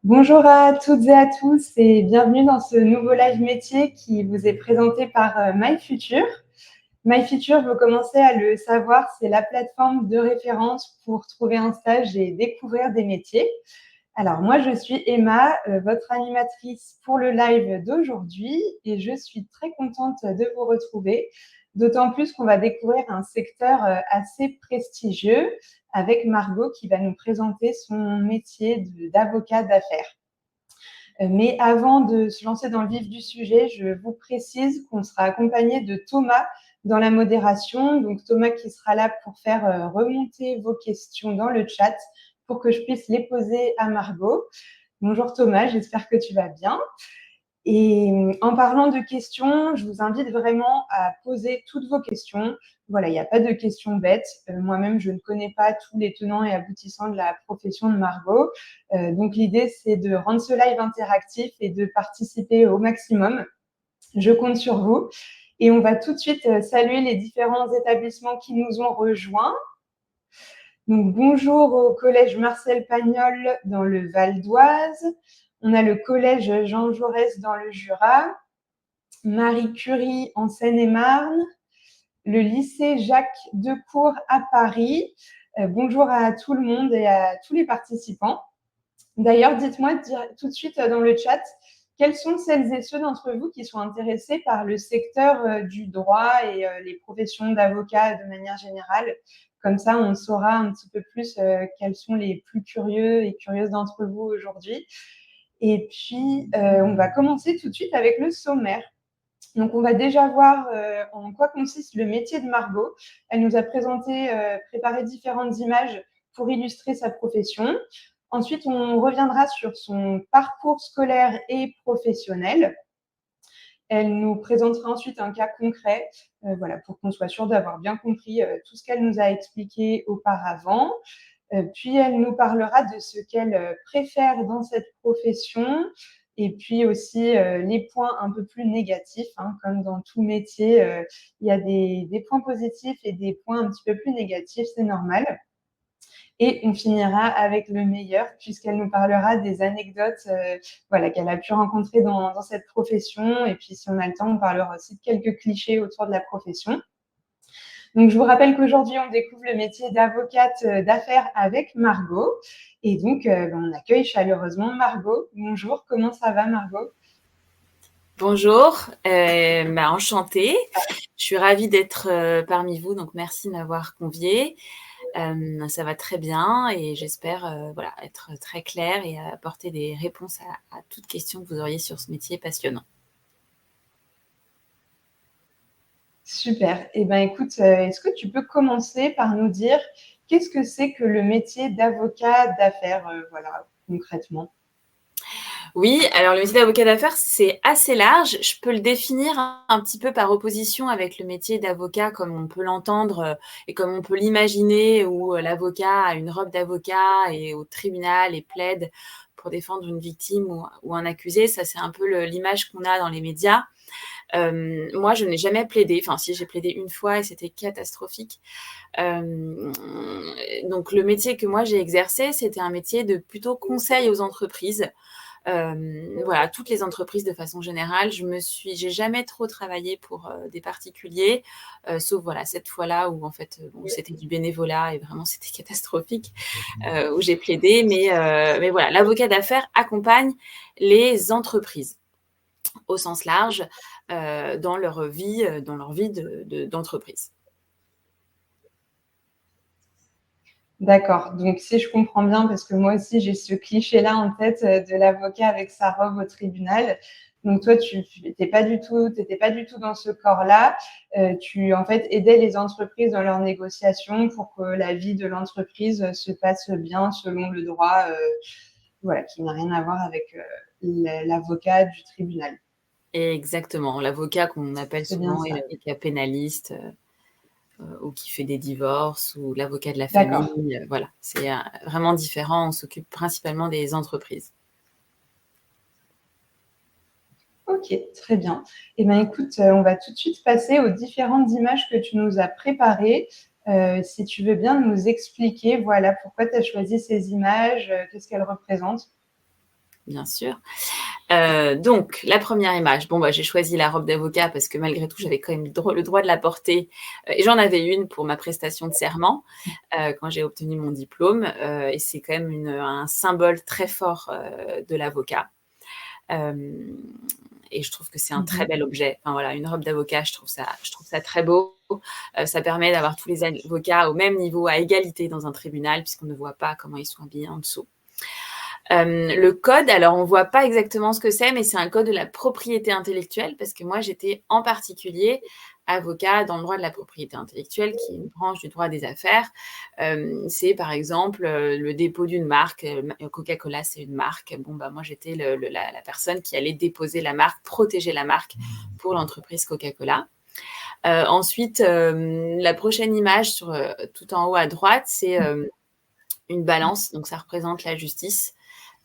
Bonjour à toutes et à tous et bienvenue dans ce nouveau live métier qui vous est présenté par MyFuture. MyFuture, vous commencez à le savoir, c'est la plateforme de référence pour trouver un stage et découvrir des métiers. Alors moi, je suis Emma, votre animatrice pour le live d'aujourd'hui et je suis très contente de vous retrouver, d'autant plus qu'on va découvrir un secteur assez prestigieux avec Margot qui va nous présenter son métier d'avocat d'affaires. Mais avant de se lancer dans le vif du sujet, je vous précise qu'on sera accompagné de Thomas dans la modération. Donc Thomas qui sera là pour faire remonter vos questions dans le chat pour que je puisse les poser à Margot. Bonjour Thomas, j'espère que tu vas bien. Et en parlant de questions, je vous invite vraiment à poser toutes vos questions. Voilà, il n'y a pas de questions bêtes. Moi-même, je ne connais pas tous les tenants et aboutissants de la profession de Margot. Donc, l'idée, c'est de rendre ce live interactif et de participer au maximum. Je compte sur vous. Et on va tout de suite saluer les différents établissements qui nous ont rejoints. Donc, bonjour au collège Marcel Pagnol dans le Val d'Oise. On a le collège Jean Jaurès dans le Jura, Marie Curie en Seine-et-Marne, le lycée Jacques Decour à Paris. Bonjour à tout le monde et à tous les participants. D'ailleurs, dites-moi tout de suite dans le chat, quels sont celles et ceux d'entre vous qui sont intéressés par le secteur du droit et les professions d'avocat de manière générale? Comme ça, on saura un petit peu plus quels sont les plus curieux et curieuses d'entre vous aujourd'hui. Et puis, on va commencer tout de suite avec le sommaire. Donc, on va déjà voir en quoi consiste le métier de Margot. Elle nous a préparé différentes images pour illustrer sa profession. Ensuite, on reviendra sur son parcours scolaire et professionnel. Elle nous présentera ensuite un cas concret, voilà, pour qu'on soit sûr d'avoir bien compris tout ce qu'elle nous a expliqué auparavant. Puis, elle nous parlera de ce qu'elle préfère dans cette profession et puis aussi les points un peu plus négatifs. Comme dans tout métier, il y a des points positifs et des points un petit peu plus négatifs, c'est normal. Et on finira avec le meilleur, puisqu'elle nous parlera des anecdotes voilà, qu'elle a pu rencontrer dans cette profession. Et puis, si on a le temps, on parlera aussi de quelques clichés autour de la profession. Donc, je vous rappelle qu'aujourd'hui, on découvre le métier d'avocate d'affaires avec Margot. Et donc, on accueille chaleureusement Margot. Bonjour, comment ça va, Margot? Bonjour, enchantée. Je suis ravie d'être parmi vous, donc merci de m'avoir conviée. Ça va très bien et j'espère voilà, être très claire et apporter des réponses à toutes questions que vous auriez sur ce métier passionnant. Super. Eh bien, écoute, est-ce que tu peux commencer par nous dire qu'est-ce que c'est que le métier d'avocat d'affaires, voilà, concrètement? Oui, alors le métier d'avocat d'affaires, c'est assez large. Je peux le définir un petit peu par opposition avec le métier d'avocat comme on peut l'entendre et comme on peut l'imaginer, où l'avocat a une robe d'avocat et au tribunal et plaide pour défendre une victime ou un accusé. Ça, c'est un peu l'image qu'on a dans les médias. Moi, je n'ai jamais plaidé. Enfin, si, j'ai plaidé une fois et c'était catastrophique. Donc, le métier que moi j'ai exercé, c'était un métier de plutôt conseil aux entreprises. Voilà, toutes les entreprises de façon générale. J'ai jamais trop travaillé pour des particuliers, sauf voilà cette fois-là où en fait bon, c'était du bénévolat et vraiment c'était catastrophique, où j'ai plaidé. Mais voilà, l'avocat d'affaires accompagne les entreprises au sens large dans leur vie d'entreprise. D'accord. Donc, si je comprends bien, parce que moi aussi, j'ai ce cliché-là en tête de l'avocat avec sa robe au tribunal. Donc, toi, tu n'étais pas du tout dans ce corps-là. Tu, en fait, aidais les entreprises dans leurs négociations pour que la vie de l'entreprise se passe bien selon le droit, voilà, qui n'a rien à voir avec l'avocat du tribunal. Exactement, l'avocat qu'on appelle C'est bien souvent ça. l'avocat pénaliste. Ou qui fait des divorces, ou l'avocat de la D'accord. famille. Voilà, c'est vraiment différent. On s'occupe principalement des entreprises. Ok, très bien. Eh bien, écoute, on va tout de suite passer aux différentes images que tu nous as préparées. Si tu veux bien nous expliquer, voilà, pourquoi tu as choisi ces images, qu'est-ce qu'elles représentent? bien sûr. Donc, la première image, bon, bah, j'ai choisi la robe d'avocat parce que malgré tout, j'avais quand même le droit de la porter. Et j'en avais une pour ma prestation de serment quand j'ai obtenu mon diplôme. Et c'est quand même un symbole très fort de l'avocat. Et je trouve que c'est un très bel objet. Enfin, voilà, une robe d'avocat, je trouve ça très beau. Ça permet d'avoir tous les avocats au même niveau, à égalité dans un tribunal, puisqu'on ne voit pas comment ils sont habillés en dessous. Le code, alors on voit pas exactement ce que c'est, mais c'est un code de la propriété intellectuelle, parce que moi j'étais en particulier avocat dans le droit de la propriété intellectuelle, qui est une branche du droit des affaires. C'est par exemple le dépôt d'une marque. Coca-Cola, c'est une marque. Bon, bah moi j'étais la personne qui allait déposer la marque, protéger la marque pour l'entreprise Coca-Cola. Ensuite, la prochaine image tout en haut à droite, c'est une balance, donc ça représente la justice.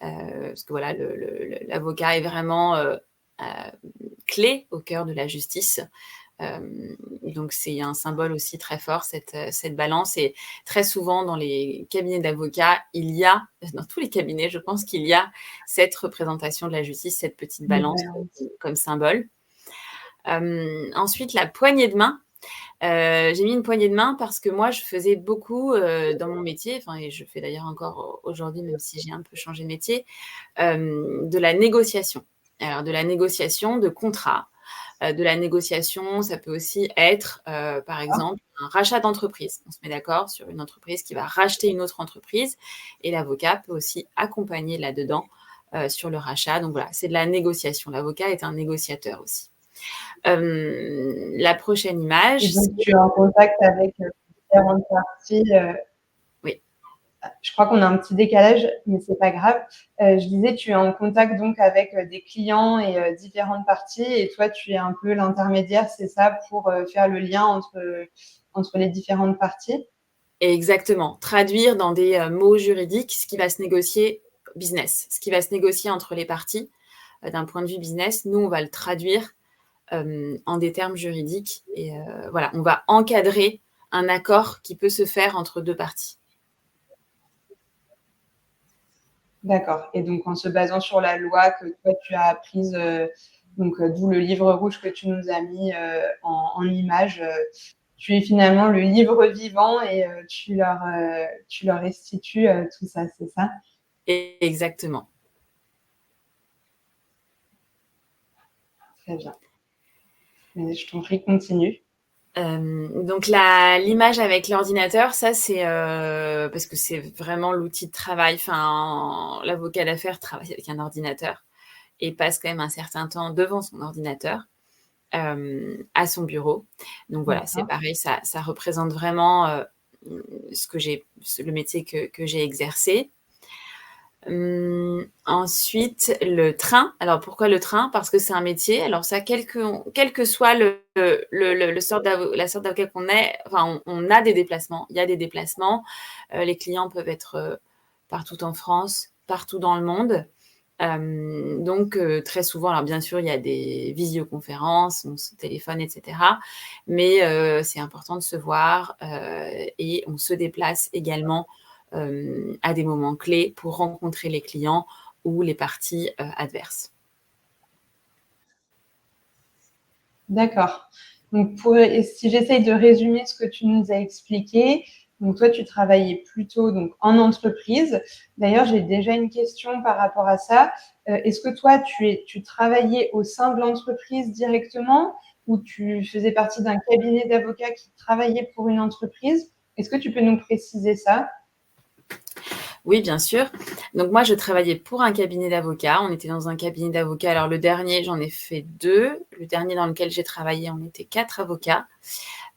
Parce que voilà, l'avocat est vraiment clé au cœur de la justice. Donc c'est un symbole aussi très fort, cette balance. Et très souvent dans les cabinets d'avocats, dans tous les cabinets, je pense qu'il y a cette représentation de la justice, cette petite balance comme symbole. Ensuite, la poignée de main. J'ai mis une poignée de main parce que moi, je faisais beaucoup dans mon métier, et je fais d'ailleurs encore aujourd'hui, même si j'ai un peu changé de métier, de la négociation. Alors, de la négociation de contrats, de la négociation, ça peut aussi être, par exemple, un rachat d'entreprise. On se met d'accord sur une entreprise qui va racheter une autre entreprise et l'avocat peut aussi accompagner là-dedans sur le rachat. Donc voilà, c'est de la négociation. L'avocat est un négociateur aussi. La prochaine image. Et donc, tu es en contact avec différentes parties. Oui. Je crois qu'on a un petit décalage, mais c'est pas grave. Je disais, tu es en contact donc avec des clients et différentes parties, et toi, tu es un peu l'intermédiaire, c'est ça, pour faire le lien entre les différentes parties. Exactement. Traduire dans des mots juridiques ce qui va se négocier business, ce qui va se négocier entre les parties d'un point de vue business. Nous, on va le traduire en des termes juridiques. Et voilà, on va encadrer un accord qui peut se faire entre deux parties. D'accord. Et donc, en se basant sur la loi que toi, tu as apprise, d'où le livre rouge que tu nous as mis en image, tu es finalement le livre vivant et tu leur restitues tout ça, c'est ça? Exactement. Très bien. Mais je t'en prie, continue. Donc l'image avec l'ordinateur, ça c'est parce que c'est vraiment l'outil de travail. Enfin, l'avocat d'affaires travaille avec un ordinateur et passe quand même un certain temps devant son ordinateur à son bureau. Donc voilà, c'est pareil, ça représente vraiment le métier que j'ai exercé. Ensuite, le train. Alors, pourquoi le train? Parce que c'est un métier. Alors ça, quel que soit la sorte d'avocat qu'on est, enfin, on a des déplacements. Il y a des déplacements. Les clients peuvent être partout en France, partout dans le monde. Donc, très souvent, alors bien sûr, il y a des visioconférences, on se téléphone, etc. Mais c'est important de se voir et on se déplace également à des moments clés pour rencontrer les clients ou les parties adverses. D'accord. Donc, si j'essaye de résumer ce que tu nous as expliqué, donc toi, tu travaillais plutôt donc, en entreprise. D'ailleurs, j'ai déjà une question par rapport à ça. Est-ce que toi, tu travaillais au sein de l'entreprise directement ou tu faisais partie d'un cabinet d'avocats qui travaillait pour une entreprise? Est-ce que tu peux nous préciser ça? Oui, bien sûr. Donc moi, je travaillais pour un cabinet d'avocats. On était dans un cabinet d'avocats. Alors le dernier, j'en ai fait 2. Le dernier dans lequel j'ai travaillé, on était 4 avocats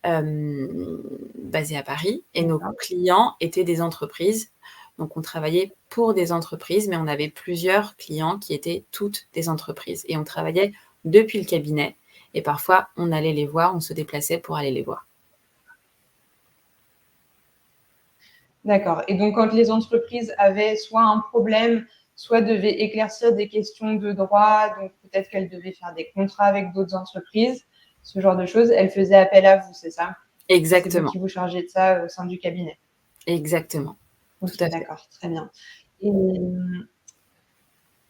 basés à Paris. Et nos clients étaient des entreprises. Donc on travaillait pour des entreprises, mais on avait plusieurs clients qui étaient toutes des entreprises. Et on travaillait depuis le cabinet. Et parfois, on allait les voir, on se déplaçait pour aller les voir. D'accord. Et donc, quand les entreprises avaient soit un problème, soit devaient éclaircir des questions de droit, donc peut-être qu'elles devaient faire des contrats avec d'autres entreprises, ce genre de choses, elles faisaient appel à vous, c'est ça? Exactement. C'est vous qui vous chargez de ça au sein du cabinet. Exactement. Ok, tout à fait. d'accord, très bien. Et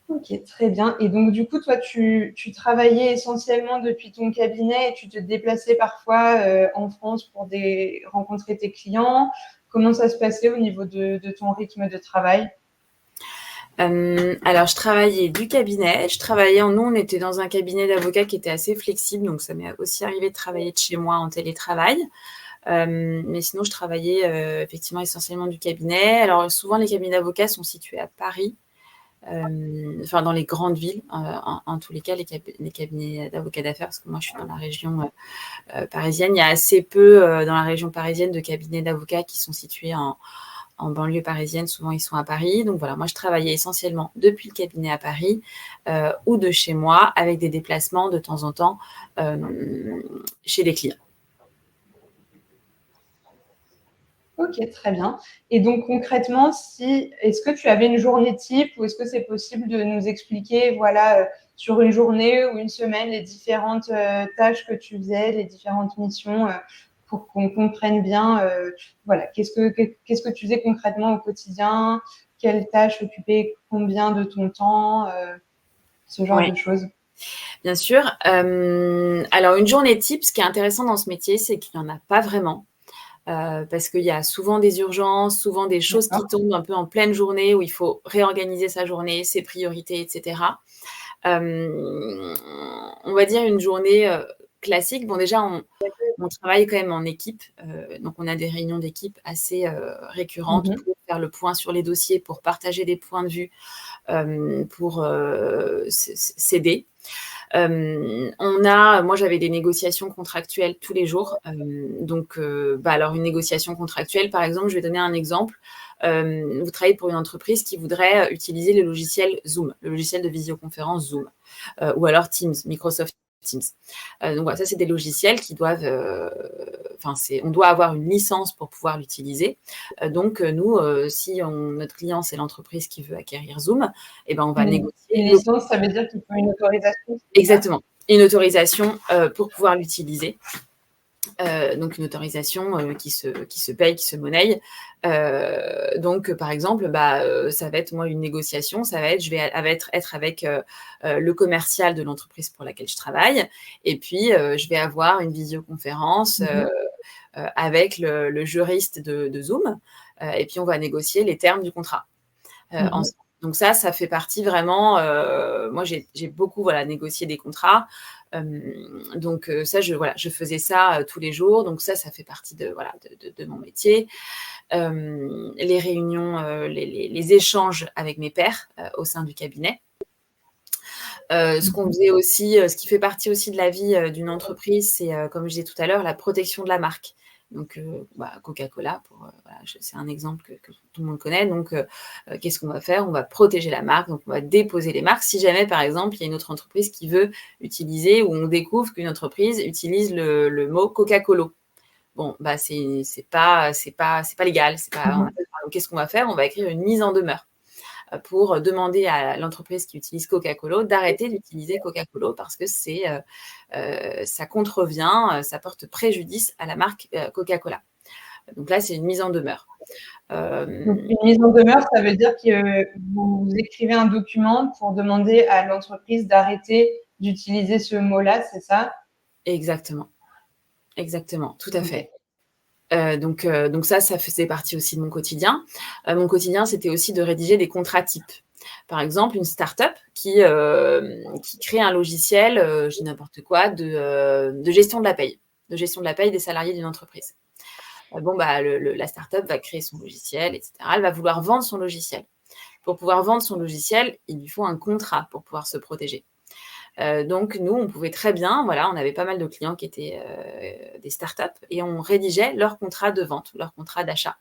Ok, très bien. Et donc, du coup, toi, tu travaillais essentiellement depuis ton cabinet et tu te déplaçais parfois en France pour rencontrer tes clients. Comment ça se passait au niveau de ton rythme de travail? Alors, je travaillais du cabinet. Nous, on était dans un cabinet d'avocats qui était assez flexible, donc ça m'est aussi arrivé de travailler de chez moi en télétravail. Mais sinon, je travaillais effectivement essentiellement du cabinet. Alors, souvent, les cabinets d'avocats sont situés à Paris, enfin dans les grandes villes, en tous les cas, les cabinets d'avocats d'affaires, parce que moi, je suis dans la région parisienne. Il y a assez peu dans la région parisienne de cabinets d'avocats qui sont situés en banlieue parisienne, souvent ils sont à Paris. Donc voilà, moi je travaillais essentiellement depuis le cabinet à Paris ou de chez moi, avec des déplacements de temps en temps chez les clients. Ok, très bien. Et donc concrètement, est-ce que tu avais une journée type ou est-ce que c'est possible de nous expliquer, voilà, sur une journée ou une semaine, les différentes tâches que tu faisais, les différentes missions, pour qu'on comprenne bien, voilà, qu'est-ce que tu faisais concrètement au quotidien, quelles tâches occupaient combien de ton temps, ce genre Oui, de choses. bien sûr. Alors une journée type, ce qui est intéressant dans ce métier, c'est qu'il n'y en a pas vraiment. Parce qu'il y a souvent des urgences, souvent des choses qui D'accord. tombent un peu en pleine journée où il faut réorganiser sa journée, ses priorités, etc. On va dire une journée classique. Bon, déjà, on travaille quand même en équipe, donc on a des réunions d'équipe assez récurrentes Mhm. pour faire le point sur les dossiers, pour partager des points de vue, pour s'aider. Moi, j'avais des négociations contractuelles tous les jours. Alors une négociation contractuelle, par exemple, je vais donner un exemple. Vous travaillez pour une entreprise qui voudrait utiliser le logiciel Zoom, le logiciel de visioconférence Zoom, ou alors Teams, Microsoft Teams. Donc voilà, ça c'est des logiciels qui doivent, on doit avoir une licence pour pouvoir l'utiliser. Nous, si notre client c'est l'entreprise qui veut acquérir Zoom, eh ben on va Une négocier licence, ça veut dire qu'il faut une autorisation, c'est ça? exactement une autorisation pour pouvoir l'utiliser. Donc une autorisation qui se paye, qui se monnaie. Par exemple, ça va être moi une négociation, je vais être avec le commercial de l'entreprise pour laquelle je travaille, et puis je vais avoir une visioconférence Mhm. avec le juriste de Zoom, et puis on va négocier les termes du contrat. Mhm. Donc ça fait partie vraiment. Moi, j'ai beaucoup négocié des contrats. Je faisais ça tous les jours. Donc ça fait partie de mon métier. Les réunions, les échanges avec mes pairs au sein du cabinet. Ce qu'on faisait aussi, ce qui fait partie aussi de la vie d'une entreprise, c'est, comme je disais tout à l'heure, la protection de la marque. Donc, Coca-Cola, c'est un exemple que tout le monde connaît. Donc, qu'est-ce qu'on va faire? On va protéger la marque, donc on va déposer les marques. Si jamais, par exemple, il y a une autre entreprise qui veut utiliser, ou on découvre qu'une entreprise utilise le mot Coca-Cola. Bon, c'est pas légal. Mhm. Qu'est-ce qu'on va faire? On va écrire une mise en demeure pour demander à l'entreprise qui utilise Coca-Cola d'arrêter d'utiliser Coca-Cola parce que ça contrevient, ça porte préjudice à la marque Coca-Cola. Donc là, c'est une mise en demeure. Donc, une mise en demeure, ça veut dire que vous écrivez un document pour demander à l'entreprise d'arrêter d'utiliser ce mot-là, c'est ça? Exactement, exactement, tout à Ok. fait. Donc ça faisait partie aussi de mon quotidien. Mon quotidien, c'était aussi de rédiger des contrats types. Par exemple, une start-up qui crée un logiciel, je dis n'importe quoi, de gestion de la paye, des salariés d'une entreprise. La start-up va créer son logiciel, etc. Elle va vouloir vendre son logiciel. Pour pouvoir vendre son logiciel, il lui faut un contrat pour pouvoir se protéger. Donc nous, on pouvait très bien, on avait pas mal de clients qui étaient des startups et on rédigeait leur contrat de vente, leur contrat d'achat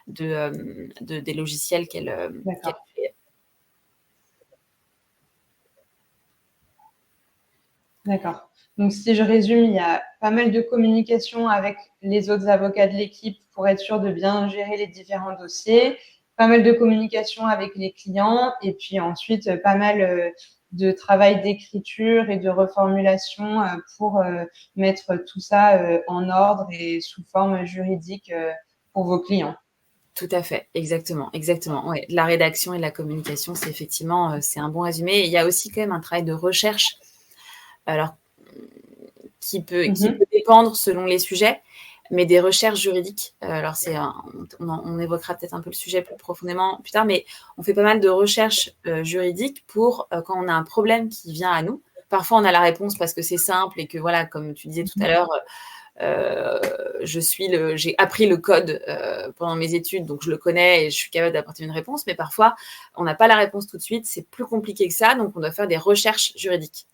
des logiciels qu'elle D'accord. créait. D'accord. Donc, si je résume, il y a pas mal de communication avec les autres avocats de l'équipe pour être sûr de bien gérer les différents dossiers, pas mal de communication avec les clients, et puis ensuite, pas mal de travail d'écriture et de reformulation pour mettre tout ça en ordre et sous forme juridique pour vos clients. Tout à fait, exactement, exactement. Ouais, la rédaction et la communication, c'est effectivement, c'est un bon résumé. Et il y a aussi quand même un travail de recherche, alors qui peut Mhm. dépendre selon les sujets, mais des recherches juridiques. Alors on évoquera peut-être un peu le sujet plus profondément plus tard, mais on fait pas mal de recherches juridiques pour quand on a un problème qui vient à nous. Parfois, on a la réponse parce que c'est simple et que voilà, comme tu disais tout à l'heure, j'ai appris le code pendant mes études, donc je le connais et je suis capable d'apporter une réponse. Mais parfois, on n'a pas la réponse tout de suite, c'est plus compliqué que ça, donc on doit faire des recherches juridiques.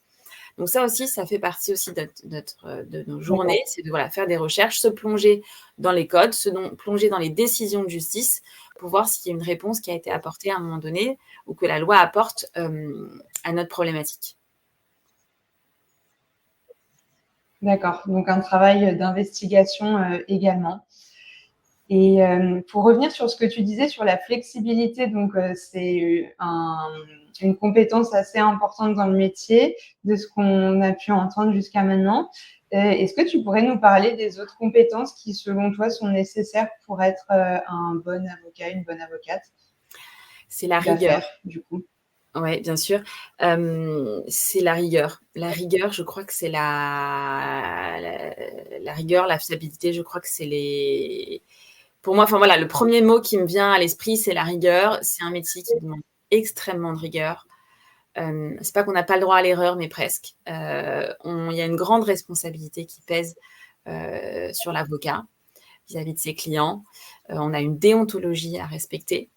Donc ça aussi, ça fait partie aussi de nos journées, D'accord. c'est de voilà, faire des recherches, se plonger dans les codes, plonger dans les décisions de justice pour voir s'il y a une réponse qui a été apportée à un moment donné ou que la loi apporte à notre problématique. D'accord. Donc un travail d'investigation également. Et pour revenir sur ce que tu disais sur la flexibilité, donc c'est une compétence assez importante dans le métier, de ce qu'on a pu entendre jusqu'à maintenant. Est-ce que tu pourrais nous parler des autres compétences qui, selon toi, sont nécessaires pour être un bon avocat, une bonne avocate C'est la rigueur. d'affaires, du coup? Oui, bien sûr. C'est la rigueur. La rigueur, je crois que c'est la rigueur, la fiabilité, je crois que c'est les... Pour moi, enfin voilà, le premier mot qui me vient à l'esprit, c'est la rigueur. C'est un métier qui demande extrêmement de rigueur. C'est pas qu'on n'a pas le droit à l'erreur, mais presque. Il y a une grande responsabilité qui pèse sur l'avocat vis-à-vis de ses clients. On a une déontologie à respecter.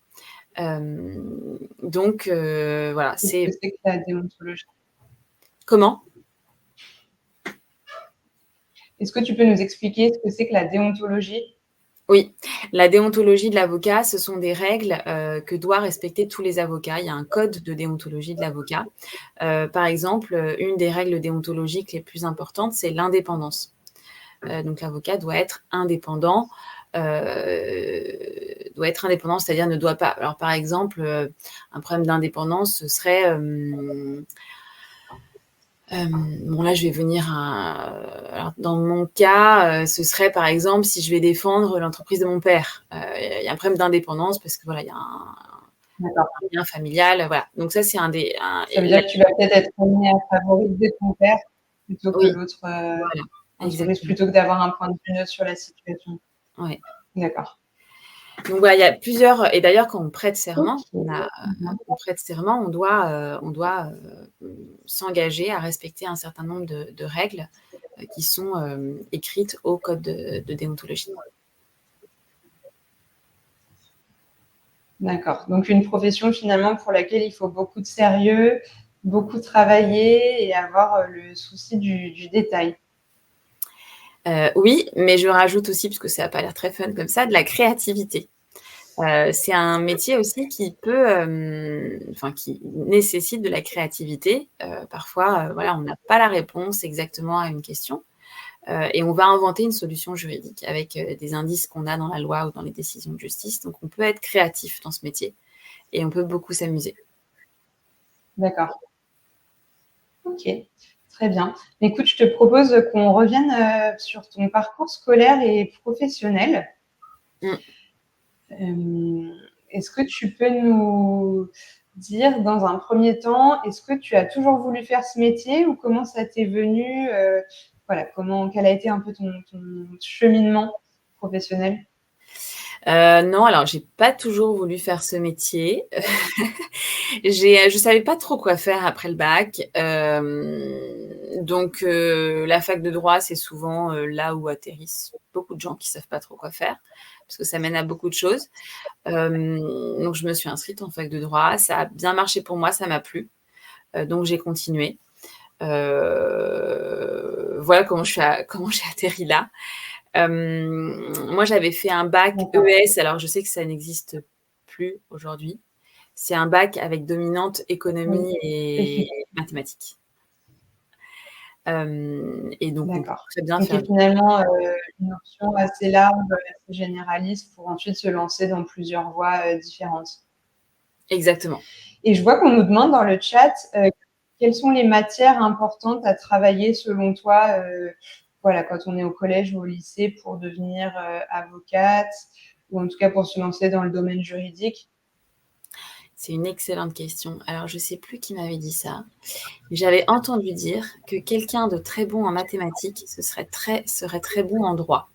Donc, voilà, Qu'est-ce que c'est... c'est que la déontologie? Comment? Est-ce que tu peux nous expliquer ce que c'est que la déontologie? Oui, la déontologie de l'avocat, ce sont des règles que doivent respecter tous les avocats. Il y a un code de déontologie de l'avocat. Par exemple, une des règles déontologiques les plus importantes, c'est l'indépendance. Donc l'avocat doit être indépendant, c'est-à-dire ne doit pas. Alors par exemple, un problème d'indépendance, ce serait bon, là, je vais venir à... Alors, dans mon cas, ce serait, par exemple, si je vais défendre l'entreprise de mon père. Il y a un problème d'indépendance parce que, voilà, il y a D'accord. un lien familial, voilà. Donc ça, c'est Ça veut dire que tu vas peut-être être amené à favoriser ton père plutôt que oui, l'autre voilà, entreprise, exactement. plutôt que d'avoir un point de vue neutre sur la situation. Ouais. D'accord. Donc voilà, il y a plusieurs... Et d'ailleurs, quand on prête Ok. serment, Bien. on doit s'engager à respecter un certain nombre de règles qui sont écrites au code de déontologie. D'accord. Donc une profession finalement pour laquelle il faut beaucoup de sérieux, beaucoup travailler et avoir le souci du détail. Oui, mais je rajoute aussi, parce que ça n'a pas l'air très fun comme ça, de la créativité. C'est un métier aussi qui nécessite de la créativité. Parfois, voilà, on n'a pas la réponse exactement à une question, et on va inventer une solution juridique avec des indices qu'on a dans la loi ou dans les décisions de justice. Donc, on peut être créatif dans ce métier et on peut beaucoup s'amuser. D'accord. Ok. Très bien. Écoute, je te propose qu'on revienne sur ton parcours scolaire et professionnel. Mm. Est-ce que tu peux nous dire, dans un premier temps, est-ce que tu as toujours voulu faire ce métier ou comment ça t'est venu voilà, quel a été un peu ton cheminement professionnel? Non, alors j'ai pas toujours voulu faire ce métier. Je savais pas trop quoi faire après le bac. Donc la fac de droit, c'est souvent là où atterrissent beaucoup de gens qui savent pas trop quoi faire, parce que ça mène à beaucoup de choses. Donc je me suis inscrite en fac de droit. Ça a bien marché pour moi, ça m'a plu. Donc j'ai continué. Voilà comment j'ai atterri là. Moi, j'avais fait un bac D'accord. ES. Alors je sais que ça n'existe plus aujourd'hui. C'est un bac avec dominante Oui, économie et effectivement. mathématiques. Et donc, on peut D'accord. très bien Donc, faire... et finalement, une option assez large, assez généraliste pour ensuite se lancer dans plusieurs voies différentes. Exactement. Et je vois qu'on nous demande dans le chat quelles sont les matières importantes à travailler selon toi, voilà, quand on est au collège ou au lycée pour devenir avocate ou en tout cas pour se lancer dans le domaine juridique? C'est une excellente question. Alors, je ne sais plus qui m'avait dit ça. J'avais entendu dire que quelqu'un de très bon en mathématiques serait très bon en droit.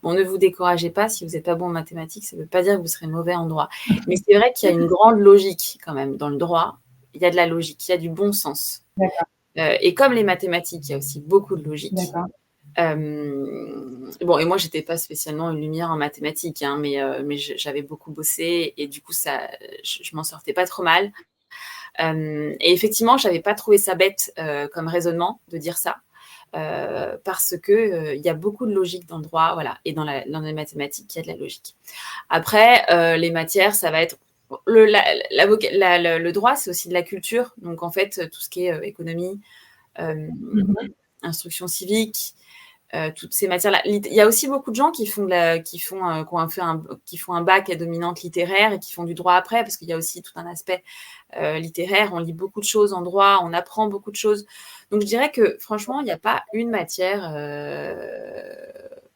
Bon, ne vous découragez pas, si vous n'êtes pas bon en mathématiques, ça ne veut pas dire que vous serez mauvais en droit. Mais c'est vrai qu'il y a une grande logique quand même dans le droit. Il y a de la logique, il y a du bon sens. D'accord. Et comme les mathématiques, il y a aussi beaucoup de logique. D'accord. Bon, et moi, j'étais pas spécialement une lumière en mathématiques, hein, mais j'avais beaucoup bossé et du coup, je m'en sortais pas trop mal. Et effectivement, j'avais pas trouvé ça bête comme raisonnement de dire ça. Parce que il y a beaucoup de logique dans le droit, voilà, et dans les mathématiques, il y a de la logique. Après, les matières, ça va être le droit, c'est aussi de la culture. Donc en fait, tout ce qui est économie, instruction civique, toutes ces matières-là. Il y a aussi beaucoup de gens qui font un bac à dominante littéraire et qui font du droit après, parce qu'il y a aussi tout un aspect littéraire. On lit beaucoup de choses en droit, on apprend beaucoup de choses. Donc, je dirais que, franchement, il n'y a pas une matière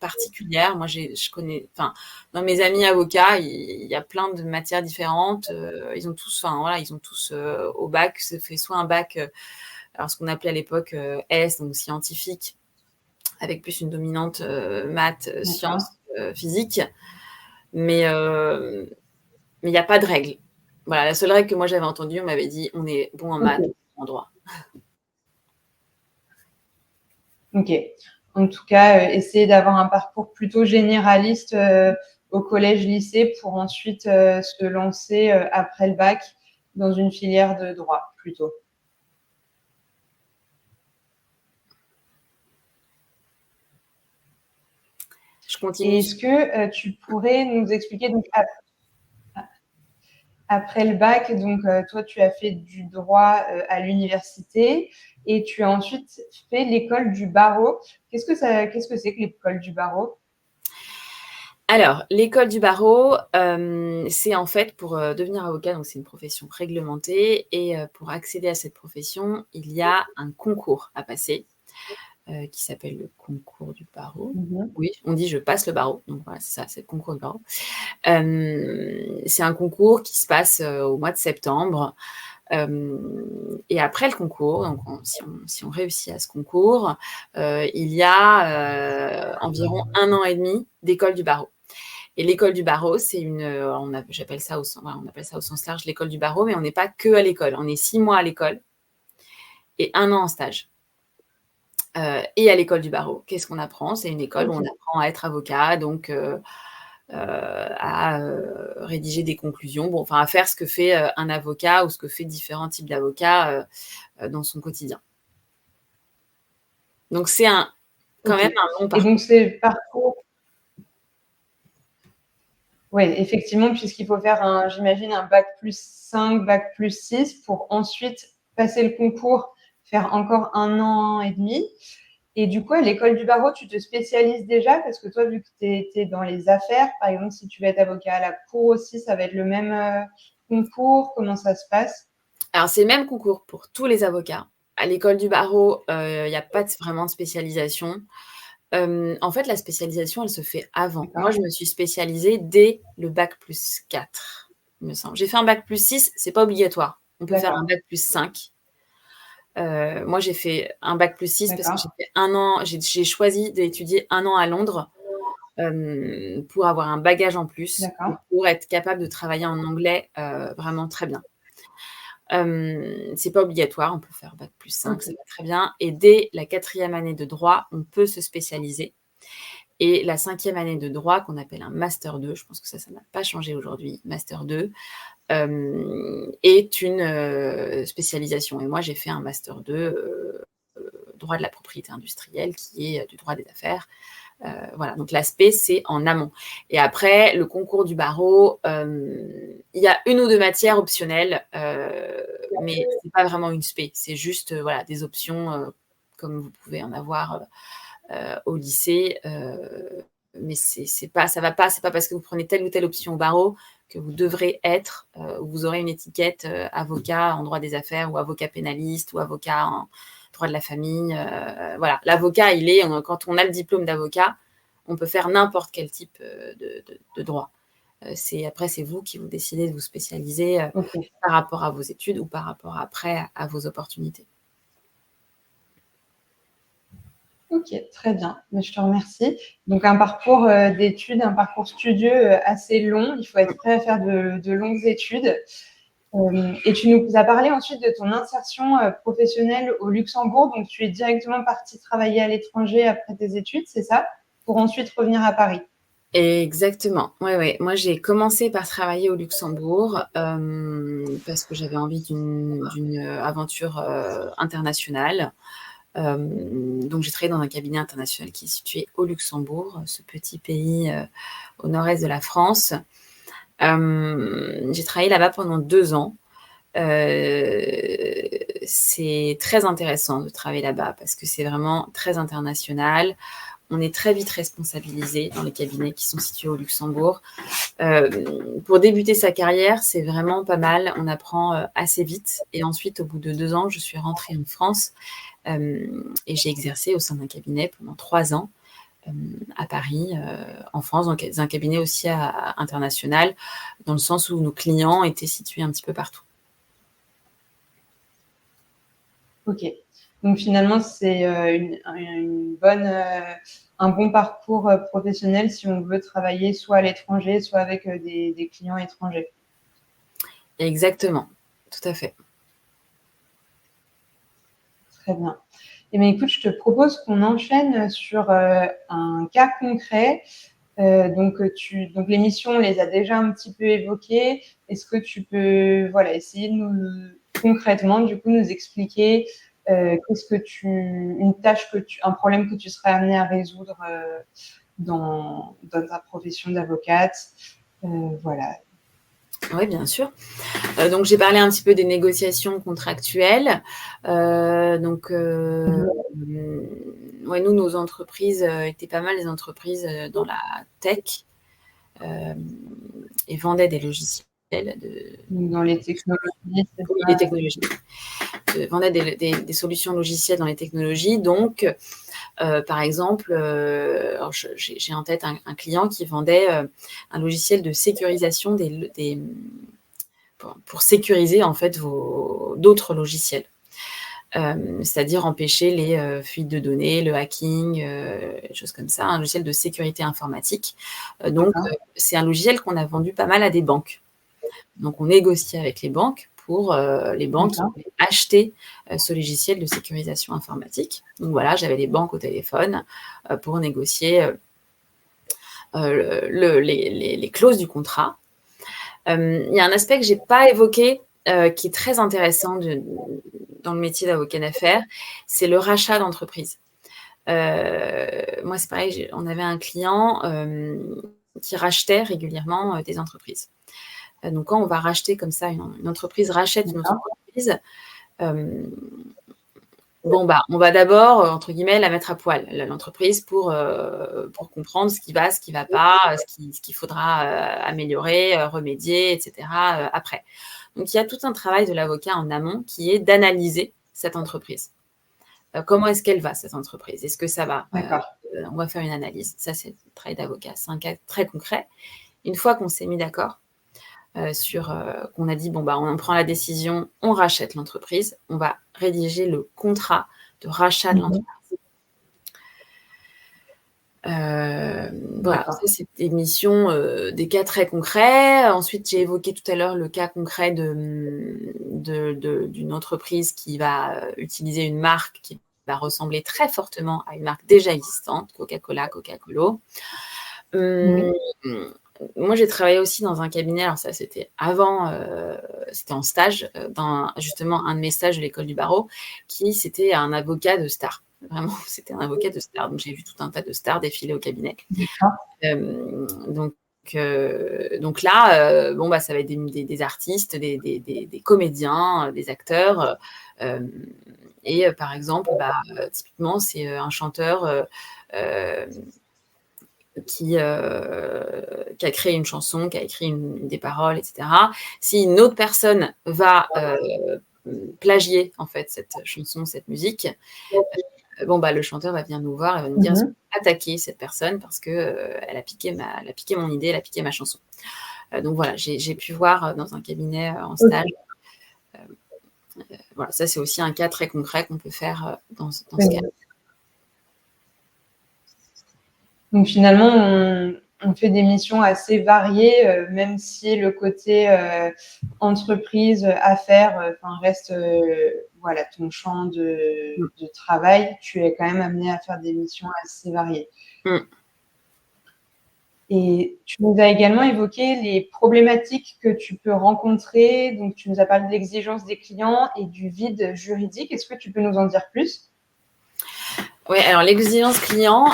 particulière. Moi, je connais, enfin, dans mes amis avocats, il y a plein de matières différentes. Ils ont tous, au bac, se fait soit un bac, alors ce qu'on appelait à l'époque S, donc scientifique, avec plus une dominante maths, sciences, physique. Mais il n'y a pas de règle. Voilà, la seule règle que moi j'avais entendue, on m'avait dit on est bon en maths, en droit. Ok. En tout cas, essayer d'avoir un parcours plutôt généraliste au collège-lycée pour ensuite se lancer après le bac dans une filière de droit plutôt. Je continue. Et est-ce que tu pourrais nous expliquer, donc, après le bac, donc toi, tu as fait du droit à l'université et tu as ensuite fait l'école du barreau. Qu'est-ce que c'est que l'école du barreau? Alors, l'école du barreau, c'est en fait pour devenir avocat, donc c'est une profession réglementée, et pour accéder à cette profession, il y a un concours à passer qui s'appelle le concours du barreau. Oui, on dit je passe le barreau, donc voilà, c'est ça, c'est le concours du barreau. C'est un concours qui se passe au mois de septembre. Et après le concours, donc si on réussit à ce concours, il y a environ 1 an et demi d'école du barreau. Et l'école du barreau, c'est on appelle ça au sens large l'école du barreau, mais on n'est pas que à l'école. On est 6 mois à l'école et 1 an en stage. Et à l'école du barreau, qu'est-ce qu'on apprend? C'est une école où on apprend à être avocat, donc à rédiger des conclusions, bon, enfin à faire ce que fait un avocat ou ce que fait différents types d'avocats dans son quotidien. Donc c'est quand même un long parcours. Et donc c'est parcours. Oui, effectivement, puisqu'il faut faire j'imagine, un bac plus 5, bac plus 6 pour ensuite passer le concours, faire encore 1 an et demi. Et du coup, à l'école du barreau, tu te spécialises déjà parce que toi, vu que tu étais dans les affaires, par exemple, si tu veux être avocat à la cour aussi, ça va être le même concours. Comment ça se passe? Alors, c'est le même concours pour tous les avocats. À l'école du barreau, il n'y a pas vraiment de spécialisation. En fait, la spécialisation, elle se fait avant. D'accord. Moi, je me suis spécialisée dès le bac plus 4, il me semble. J'ai fait un bac plus 6, c'est pas obligatoire. On peut faire un bac plus 5. Moi, j'ai fait un bac plus 6 parce que j'ai fait 1 an, j'ai choisi d'étudier 1 an à Londres pour avoir un bagage en plus, pour être capable de travailler en anglais vraiment très bien. C'est pas obligatoire, on peut faire bac plus 5, ça va très bien. Et dès la 4e année de droit, on peut se spécialiser. Et la 5e année de droit, qu'on appelle un Master 2, je pense que ça n'a pas changé aujourd'hui, Master 2, est une spécialisation. Et moi, j'ai fait un Master 2, droit de la propriété industrielle, qui est du droit des affaires. Voilà, donc l'aspect, c'est en amont. Et après, le concours du barreau, il y a 1 ou 2 matières optionnelles, mais c'est pas vraiment une spé. C'est juste voilà, des options comme vous pouvez en avoir au lycée. Mais c'est pas parce que vous prenez telle ou telle option au barreau que vous devrez être, vous aurez une étiquette avocat en droit des affaires ou avocat pénaliste ou avocat en droit de la famille. Voilà, l'avocat, quand on a le diplôme d'avocat, on peut faire n'importe quel type de droit. Après, c'est vous qui vous décidez de vous spécialiser OK. par rapport à vos études ou par rapport après à vos opportunités. OK, très bien. Mais je te remercie. Donc un parcours, d'études, un parcours studieux, assez long. Il faut être prêt à faire de longues études. Et tu nous as parlé ensuite de ton insertion, professionnelle au Luxembourg. Donc tu es directement partie travailler à l'étranger après tes études, c'est ça? Pour ensuite revenir à Paris? Exactement. Ouais, ouais. Moi, j'ai commencé par travailler au Luxembourg, parce que j'avais envie d'une aventure, internationale. Donc j'ai travaillé dans un cabinet international qui est situé au Luxembourg, ce petit pays, au nord-est de la France. J'ai travaillé là-bas pendant 2 ans. C'est très intéressant de travailler là-bas parce que c'est vraiment très international. On est très vite responsabilisé dans les cabinets qui sont situés au Luxembourg. Pour débuter sa carrière, c'est vraiment pas mal. On apprend assez vite. Et ensuite, au bout de 2 ans, je suis rentrée en France et j'ai exercé au sein d'un cabinet pendant 3 ans à Paris, en France, dans un cabinet aussi international, dans le sens où nos clients étaient situés un petit peu partout. OK. Donc finalement, c'est, une bonne, un bon parcours, professionnel si on veut travailler soit à l'étranger, soit avec, des clients étrangers. Exactement, tout à fait. Très bien. Eh bien, écoute, je te propose qu'on enchaîne sur, un cas concret. Donc l'émission, on les a déjà un petit peu évoquées. Est-ce que tu peux, voilà, essayer de nous concrètement, du coup, nous expliquer, qu'est-ce que une tâche un problème que tu serais amenée à résoudre, dans ta profession d'avocate? Voilà. Oui, bien sûr. Donc j'ai parlé un petit peu des négociations contractuelles. Ouais, nous, nos entreprises étaient pas mal des entreprises dans la tech et vendaient des logiciels Dans les technologies, c'est oui, des ça? technologies. Vendaient des solutions logicielles dans les technologies. Donc, par exemple, alors j'ai en tête un client qui vendait un logiciel de sécurisation pour sécuriser en fait d'autres logiciels. C'est-à-dire empêcher les fuites de données, le hacking, des choses comme ça, un logiciel de sécurité informatique. D'accord, C'est un logiciel qu'on a vendu pas mal à des banques. Donc on négocie avec les banques pour les banques qui d'accord. voulaient acheter ce logiciel de sécurisation informatique. Donc voilà, j'avais les banques au téléphone pour négocier les clauses du contrat. Il y a un aspect que j'ai pas évoqué, qui est très intéressant dans le métier d'avocat d'affaires, c'est le rachat d'entreprise. Moi, c'est pareil, on avait un client qui rachetait régulièrement des entreprises. Donc, quand on va racheter comme ça, une entreprise rachète une autre D'accord. entreprise, euh, bon, bah, on va d'abord, entre guillemets, la mettre à poil, l'entreprise, pour comprendre ce qui va, ce qui ne va pas, ce qu'il faudra améliorer, remédier, etc. Après. Donc, il y a tout un travail de l'avocat en amont qui est d'analyser cette entreprise. Comment est-ce qu'elle va, cette entreprise? Est-ce que ça va? D'accord. On va faire une analyse. Ça, c'est le travail d'avocat. C'est un cas très concret. Une fois qu'on s'est mis d'accord qu'on a dit, bon, bah, on prend la décision, on rachète l'entreprise, on va rédiger le contrat de rachat de Mmh. l'entreprise. Voilà, ça D'accord. c'est des missions, des cas très concrets. Ensuite, j'ai évoqué tout à l'heure le cas concret d'une entreprise qui va utiliser une marque qui va ressembler très fortement à une marque déjà existante, Coca-Cola, Coca-Cola. Oui. Moi, j'ai travaillé aussi dans un cabinet, alors ça c'était avant, c'était en stage, dans justement un de mes stages de l'école du barreau, c'était un avocat de star. Vraiment, c'était un avocat de star. Donc j'ai vu tout un tas de stars défiler au cabinet. D'accord. Euh, donc, donc là, bon, bah, ça va être des artistes, des comédiens, des acteurs. Et par exemple, bah, typiquement, c'est un chanteur euh, qui a créé une chanson, qui a écrit des paroles, etc. Si une autre personne va plagier en fait cette chanson, cette musique, bon bah le chanteur va venir nous voir et va nous dire est-ce que Mmh. tu attaquer cette personne parce que elle a piqué mon idée, elle a piqué ma chanson. Donc voilà, j'ai pu voir dans un cabinet en stage. Voilà, ça c'est aussi un cas très concret qu'on peut faire dans ce cas. Donc finalement, on fait des missions assez variées, même si le côté entreprise, affaires, reste voilà, ton champ de travail. Tu es quand même amené à faire des missions assez variées. Et tu nous as également évoqué les problématiques que tu peux rencontrer. Donc, tu nous as parlé de l'exigence des clients et du vide juridique. Est-ce que tu peux nous en dire plus ? Oui, alors l'exigence client,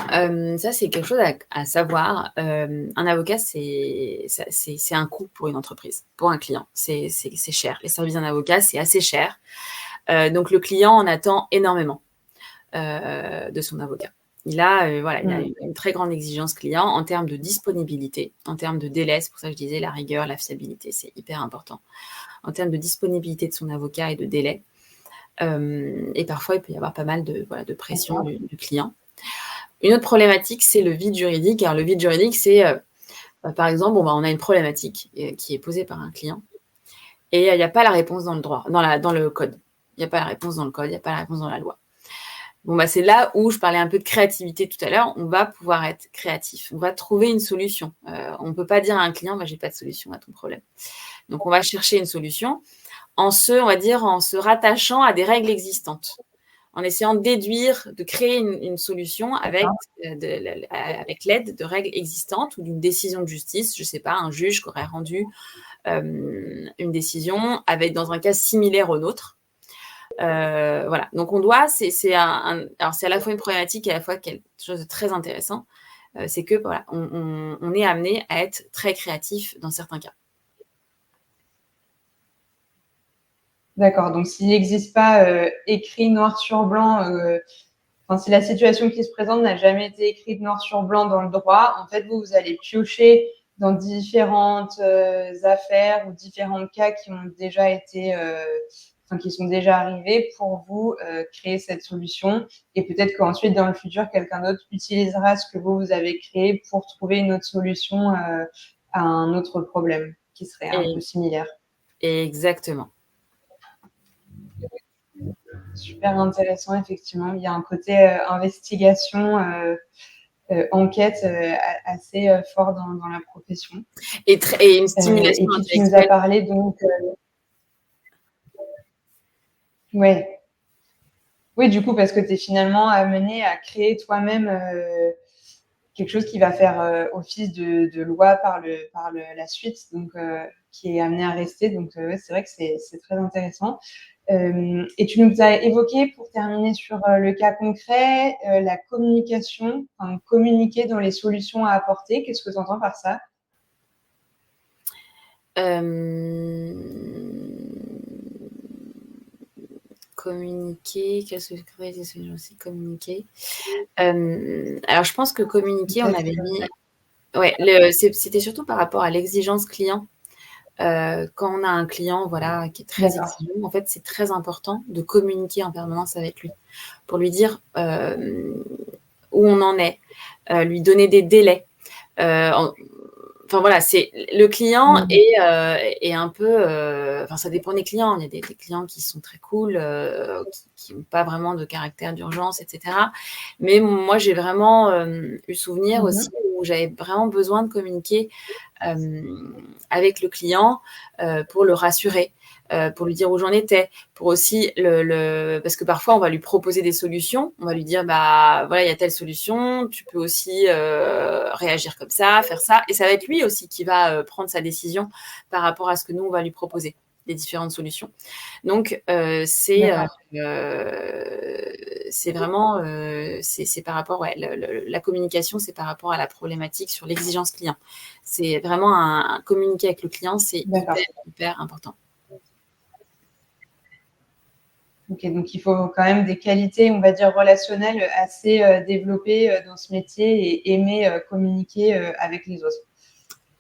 ça c'est quelque chose à savoir. Un avocat, c'est un coût pour une entreprise, pour un client. C'est cher. Les services d'un avocat, c'est assez cher. Donc le client en attend énormément de son avocat. Il a une très grande exigence client en termes de disponibilité, en termes de délai. C'est pour ça que je disais la rigueur, la fiabilité, c'est hyper important. En termes de disponibilité de son avocat et de délai. Et parfois, il peut y avoir pas mal de pression du client. Une autre problématique, c'est le vide juridique. Alors, le vide juridique, c'est, par exemple, on a une problématique qui est posée par un client et il n'y a pas la réponse dans le droit, dans le code. Il n'y a pas la réponse dans le code, il n'y a pas la réponse dans la loi. C'est là où je parlais un peu de créativité tout à l'heure. On va pouvoir être créatif. On va trouver une solution. On ne peut pas dire à un client, j'ai pas de solution à ton problème. Donc, on va chercher une solution en se rattachant à des règles existantes, en essayant de déduire, de créer une solution avec l'aide de règles existantes ou d'une décision de justice, je ne sais pas, un juge qui aurait rendu une décision dans un cas similaire au nôtre. Voilà. Donc, c'est à la fois une problématique et à la fois quelque chose de très intéressant. C'est que voilà, on est amené à être très créatif dans certains cas. D'accord. Donc, s'il n'existe pas écrit noir sur blanc, si la situation qui se présente n'a jamais été écrite noir sur blanc dans le droit, en fait, vous allez piocher dans différentes affaires ou différents cas qui ont déjà été, qui sont déjà arrivés pour vous créer cette solution. Et peut-être qu'ensuite, dans le futur, quelqu'un d'autre utilisera ce que vous avez créé pour trouver une autre solution à un autre problème qui serait un peu similaire. Exactement. Super intéressant, effectivement. Il y a un côté investigation, enquête assez fort dans la profession. Et une stimulation et puis, tu nous as parlé donc… Oui, du coup, parce que tu es finalement amené à créer toi-même quelque chose qui va faire office de loi par la suite, donc qui est amené à rester. Donc, c'est vrai que c'est très intéressant. Et tu nous as évoqué, pour terminer sur le cas concret, la communication, communiquer dans les solutions à apporter. Qu'est-ce que tu entends par ça ? Communiquer, qu'est-ce que c'est aussi communiquer. Alors, je pense que communiquer, on avait mis… Ouais, c'était surtout par rapport à l'exigence client. Quand on a un client qui est très exigeant, en fait, c'est très important de communiquer en permanence avec lui pour lui dire où on en est, lui donner des délais. C'est le client est un peu… ça dépend des clients. Il y a des clients qui sont très cool, qui n'ont pas vraiment de caractère d'urgence, etc. Mais moi, j'ai vraiment eu souvenir aussi où j'avais vraiment besoin de communiquer avec le client pour le rassurer, pour lui dire où j'en étais, pour aussi parce que parfois on va lui proposer des solutions, on va lui dire il y a telle solution, tu peux aussi réagir comme ça, faire ça, et ça va être lui aussi qui va prendre sa décision par rapport à ce que nous on va lui proposer, les différentes solutions. Donc c'est vraiment c'est par rapport la communication, c'est par rapport à la problématique sur l'exigence client. C'est vraiment un communiquer avec le client, c'est hyper important. Ok, donc il faut quand même des qualités, on va dire, relationnelles assez développées dans ce métier et aimer communiquer avec les autres.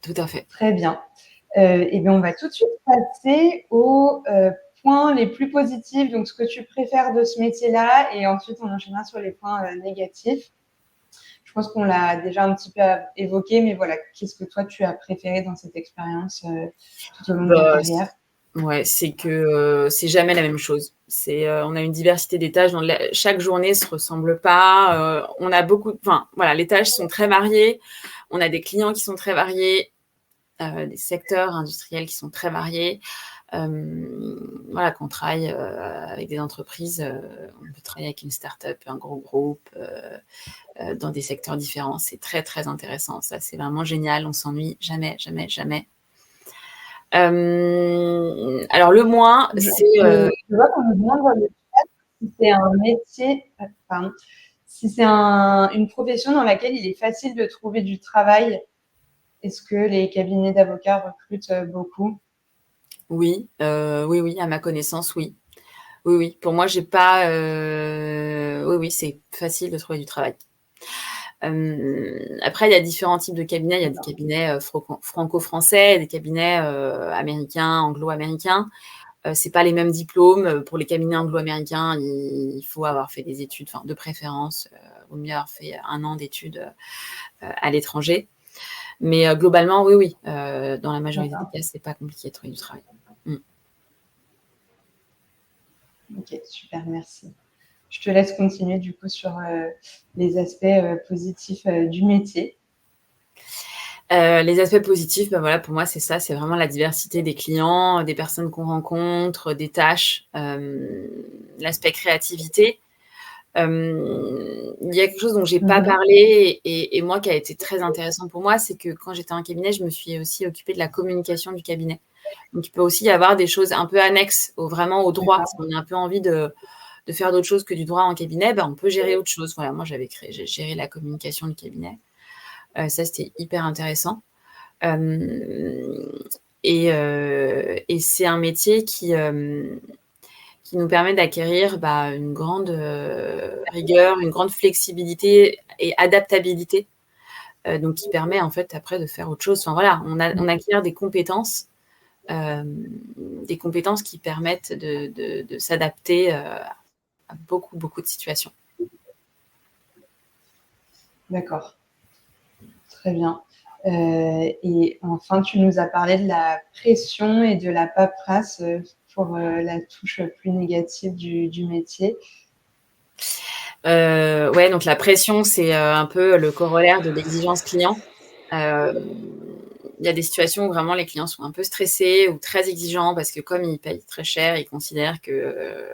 Tout à fait. Très bien. Et bien, on va tout de suite passer aux points les plus positifs, donc ce que tu préfères de ce métier-là, et ensuite on enchaînera sur les points négatifs. Je pense qu'on l'a déjà un petit peu évoqué, mais voilà, qu'est-ce que toi, tu as préféré dans cette expérience tout au long de ta carrière? Ouais, c'est que c'est jamais la même chose. On a une diversité des tâches. Chaque journée se ressemble pas. On a enfin voilà, les tâches sont très variées. On a des clients qui sont très variés, des secteurs industriels qui sont très variés. Voilà, qu'on travaille avec des entreprises, on peut travailler avec une start-up, un gros groupe, dans des secteurs différents. C'est très très intéressant. Ça, c'est vraiment génial. On s'ennuie jamais, jamais, jamais. Alors le moins, c'est je vois qu'on nous demande dans le chat si c'est un métier, pardon, si c'est une profession dans laquelle il est facile de trouver du travail. Est-ce que les cabinets d'avocats recrutent beaucoup? oui, oui, à ma connaissance, oui. Oui, oui. Pour moi, j'ai pas. Oui, oui, c'est facile de trouver du travail. Après, il y a différents types de cabinets. Il y a des cabinets franco-français, des cabinets américains, anglo-américains. C'est pas les mêmes diplômes. Pour les cabinets anglo-américains, il faut avoir fait des études, enfin, de préférence, vaut mieux avoir fait 1 an d'études à l'étranger. Mais globalement, oui, oui. Dans la majorité des cas, c'est pas compliqué de trouver du travail. Ok, super, merci. Je te laisse continuer du coup sur les aspects positifs du métier. Les aspects positifs, ben voilà, pour moi, c'est ça, c'est vraiment la diversité des clients, des personnes qu'on rencontre, des tâches, l'aspect créativité. Il y a quelque chose dont j'ai pas parlé et moi qui a été très intéressant pour moi, c'est que quand j'étais en cabinet, je me suis aussi occupée de la communication du cabinet. Donc il peut aussi y avoir des choses un peu annexes vraiment au droit. Si on a un peu envie de faire d'autres choses que du droit en cabinet, ben on peut gérer autre chose. Voilà, moi j'ai géré la communication du cabinet. Ça, c'était hyper intéressant. Et c'est un métier qui nous permet d'acquérir une grande rigueur, une grande flexibilité et adaptabilité, donc qui permet en fait après de faire autre chose. Enfin voilà, on acquiert des compétences qui permettent de s'adapter à beaucoup, beaucoup de situations. D'accord. Très bien. Et enfin, tu nous as parlé de la pression et de la paperasse pour la touche plus négative du métier. Ouais, donc la pression, c'est un peu le corollaire de l'exigence client. Il y a des situations où vraiment les clients sont un peu stressés ou très exigeants parce que comme ils payent très cher, ils considèrent que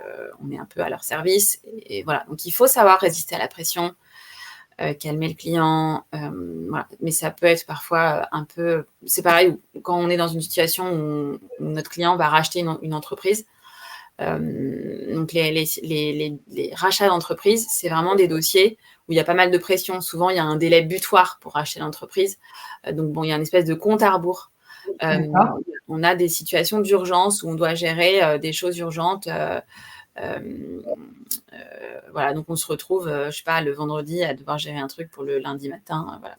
on est un peu à leur service. Et voilà, donc il faut savoir résister à la pression, calmer le client. Voilà. Mais ça peut être parfois un peu... C'est pareil, quand on est dans une situation où notre client va racheter une entreprise. Donc les rachats d'entreprise, c'est vraiment des dossiers où il y a pas mal de pression. Souvent, il y a un délai butoir pour racheter l'entreprise. Donc bon, il y a une espèce de compte à rebours. On a des situations d'urgence où on doit gérer des choses urgentes. Voilà, donc on se retrouve, je sais pas, le vendredi à devoir gérer un truc pour le lundi matin. Voilà,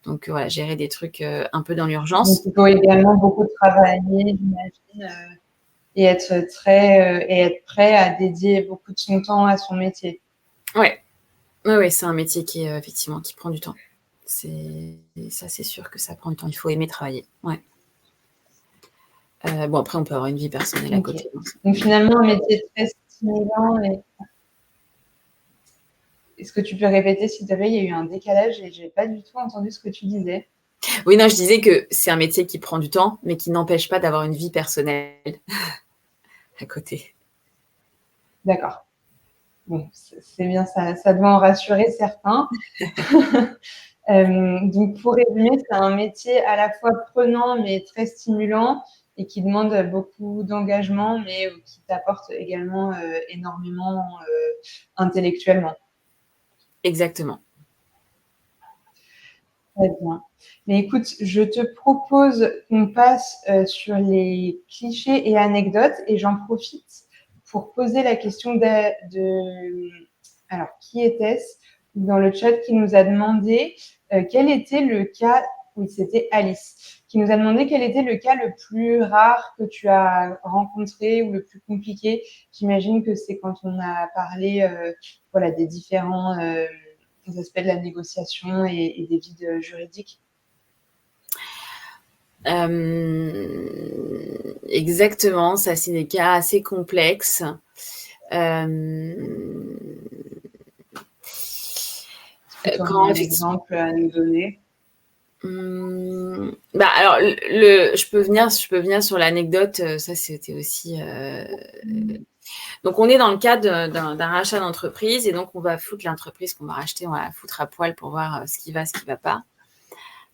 donc voilà, gérer des trucs un peu dans l'urgence. Donc, il faut également beaucoup travailler, j'imagine, et être prêt à dédier beaucoup de son temps à son métier. Ouais, c'est un métier qui effectivement qui prend du temps. Ça, c'est sûr que ça prend du temps. Il faut aimer travailler. Ouais. Bon, après, on peut avoir une vie personnelle à côté. Donc finalement, un métier très stimulant. Est-ce que tu peux répéter, s'il te plaît? Il y a eu un décalage et je n'ai pas du tout entendu ce que tu disais. Oui, non, je disais que c'est un métier qui prend du temps, mais qui n'empêche pas d'avoir une vie personnelle à côté. D'accord. Bon, c'est bien, ça doit en rassurer certains. Donc, pour résumer, c'est un métier à la fois prenant, mais très stimulant et qui demande beaucoup d'engagement, mais qui t'apporte également énormément intellectuellement. Exactement. Très bien. Mais écoute, je te propose qu'on passe sur les clichés et anecdotes et j'en profite pour poser la question alors, qui était-ce dans le chat qui nous a demandé quel était le cas, oui, c'était Alice, qui nous a demandé quel était le cas le plus rare que tu as rencontré ou le plus compliqué. J'imagine que c'est quand on a parlé voilà, des différents certains aspects de la négociation et des vides juridiques. Exactement, ça c'est des cas assez complexes. Est-ce que tu aurais un exemple à nous donner? Alors, je peux venir sur l'anecdote. Ça, c'était aussi. Donc, on est dans le cadre d'un rachat d'entreprise et donc on va foutre l'entreprise qu'on va racheter, on va la foutre à poil pour voir ce qui va pas.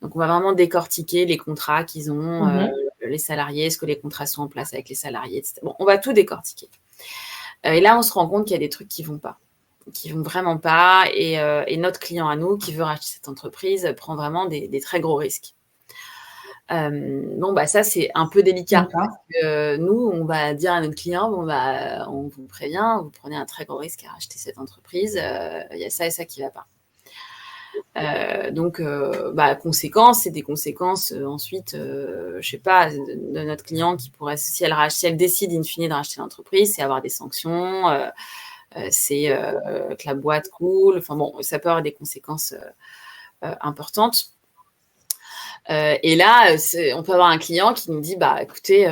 Donc, on va vraiment décortiquer les contrats qu'ils ont, les salariés, est-ce que les contrats sont en place avec les salariés, etc. Bon, on va tout décortiquer. Et là, on se rend compte qu'il y a des trucs qui vont vraiment pas. Et notre client à nous, qui veut racheter cette entreprise, prend vraiment des très gros risques. Ça, c'est un peu délicat. Parce que nous, on va dire à notre client, on vous prévient, vous prenez un très gros risque à racheter cette entreprise. Il y a ça et ça qui va pas. Conséquences, c'est des conséquences ensuite, je sais pas, de notre client qui pourrait, si elle décide in fine de racheter l'entreprise, c'est avoir des sanctions, c'est que la boîte coule. Enfin bon, ça peut avoir des conséquences importantes. Et là, on peut avoir un client qui nous dit, écoutez,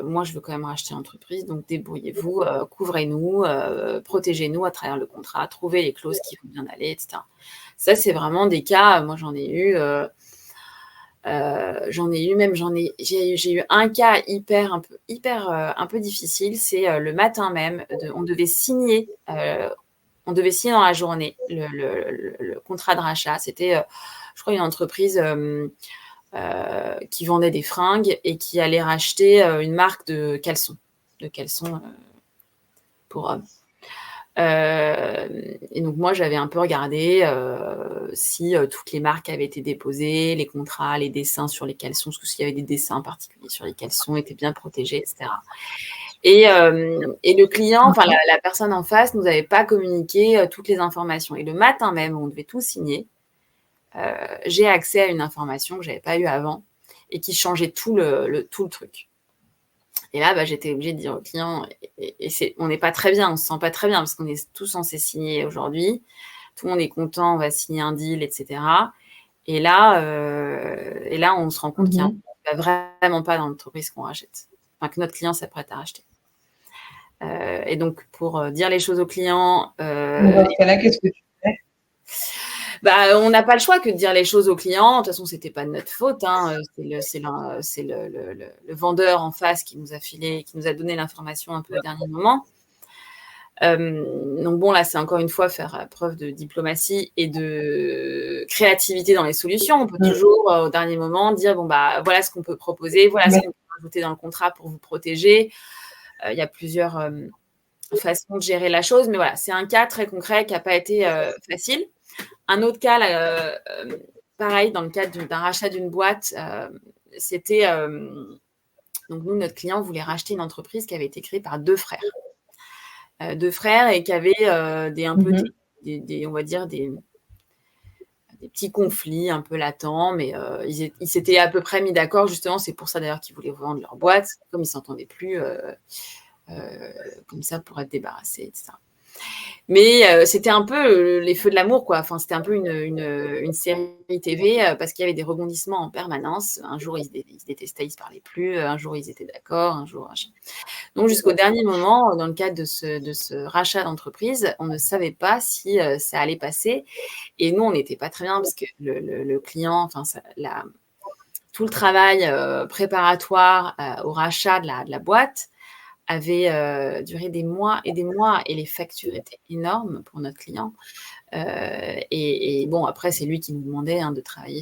moi, je veux quand même racheter l'entreprise, donc débrouillez-vous, couvrez-nous, protégez-nous à travers le contrat, trouvez les clauses qui vont bien aller, etc. Ça, c'est vraiment des cas, moi, j'ai eu un cas un peu difficile, c'est le matin même, on devait signer dans la journée le contrat de rachat. C'était, je crois, une entreprise qui vendait des fringues et qui allait racheter une marque de caleçons pour hommes. Et donc moi, j'avais un peu regardé si toutes les marques avaient été déposées, les contrats, les dessins sur les caleçons, parce qu'il y avait des dessins particuliers sur les caleçons, étaient bien protégés, etc. Et le client, enfin la personne en face, nous avait pas communiqué toutes les informations. Et le matin même, on devait tout signer. J'ai accès à une information que j'avais pas eue avant et qui changeait tout le truc. Et là, j'étais obligée de dire au client, on n'est pas très bien, on se sent pas très bien parce qu'on est tous censés signer aujourd'hui. Tout le monde est content, on va signer un deal, etc. Et là, on se rend compte qu'il n'y a vraiment pas dans l'entreprise qu'on rachète. Enfin, que notre client s'apprête à racheter. Et donc, pour dire les choses au client... Dans ce cas-là, qu'est-ce que tu fais ? On n'a pas le choix que de dire les choses aux clients. De toute façon, c'était pas de notre faute. C'est le vendeur en face qui nous a donné l'information un peu au dernier moment. Donc là, c'est encore une fois faire preuve de diplomatie et de créativité dans les solutions. On peut toujours, au dernier moment, dire voilà ce qu'on peut proposer, voilà ce qu'on peut rajouter dans le contrat pour vous protéger. Il y a plusieurs façons de gérer la chose, mais voilà, c'est un cas très concret qui n'a pas été facile. Un autre cas, pareil, dans le cadre d'un rachat d'une boîte, c'était... donc, nous, notre client voulait racheter une entreprise qui avait été créée par deux frères. Et qui avaient on va dire, des petits conflits un peu latents, mais ils s'étaient à peu près mis d'accord, justement. C'est pour ça, d'ailleurs, qu'ils voulaient vendre leur boîte. Comme ils ne s'entendaient plus, comme ça, pour être débarrassés, etc. Mais c'était un peu les feux de l'amour, quoi. Enfin, c'était un peu une série TV parce qu'il y avait des rebondissements en permanence. Un jour, ils se détestaient, ils se parlaient plus. Un jour, ils étaient d'accord. Un jour, donc jusqu'au dernier moment, dans le cadre de ce rachat d'entreprise, on ne savait pas si ça allait passer. Et nous, on n'était pas très bien parce que le client, enfin, tout le travail préparatoire au rachat de la boîte avait duré des mois et des mois et les factures étaient énormes pour notre client. Et après, c'est lui qui nous demandait de travailler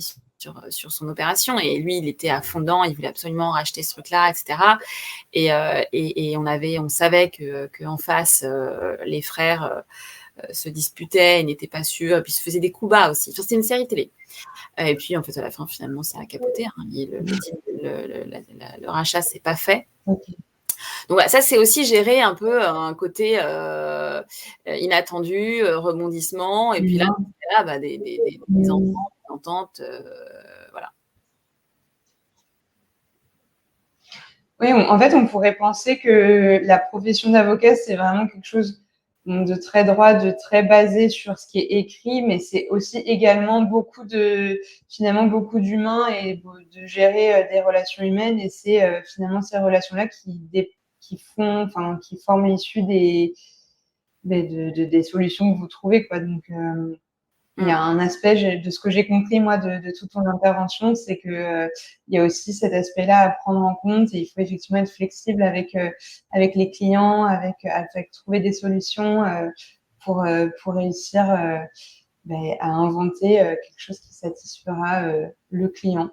sur son opération. Et lui, il était à fond dedans, il voulait absolument racheter ce truc-là, etc. Et on savait qu'en face, les frères se disputaient, ils n'étaient pas sûrs, puis se faisaient des coups bas aussi. Enfin, c'était une série télé. Et puis, en fait, à la fin, finalement, ça a capoté. Le rachat, c'est pas fait. Okay. Donc ça, c'est aussi gérer un peu un côté inattendu, rebondissement, et puis là, des ententes, voilà. Oui, en fait, on pourrait penser que la profession d'avocat, c'est vraiment quelque chose donc de très droit, de très basé sur ce qui est écrit, mais c'est aussi également finalement beaucoup d'humains et de gérer des relations humaines. Et c'est finalement ces relations-là qui forment l'issue des solutions que vous trouvez, quoi. Donc, il y a un aspect, de ce que j'ai compris, moi, de toute ton intervention, c'est que il y a aussi cet aspect-là à prendre en compte et il faut effectivement être flexible avec les clients, avec trouver des solutions pour réussir à inventer quelque chose qui satisfera le client.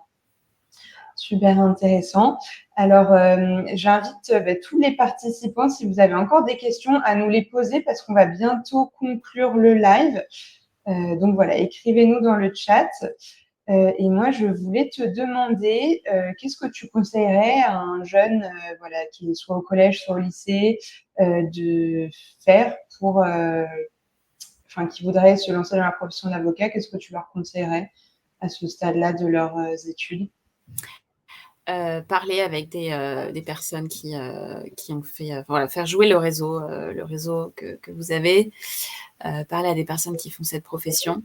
Super intéressant. Alors, j'invite tous les participants, si vous avez encore des questions, à nous les poser parce qu'on va bientôt conclure le live. Donc voilà, écrivez-nous dans le chat. Et moi, je voulais te demander, qu'est-ce que tu conseillerais à un jeune qui est soit au collège, soit au lycée, de faire qui voudrait se lancer dans la profession d'avocat? Qu'est-ce que tu leur conseillerais à ce stade-là de leurs études? Parler avec des personnes qui ont fait, faire jouer le réseau que vous avez, parler à des personnes qui font cette profession.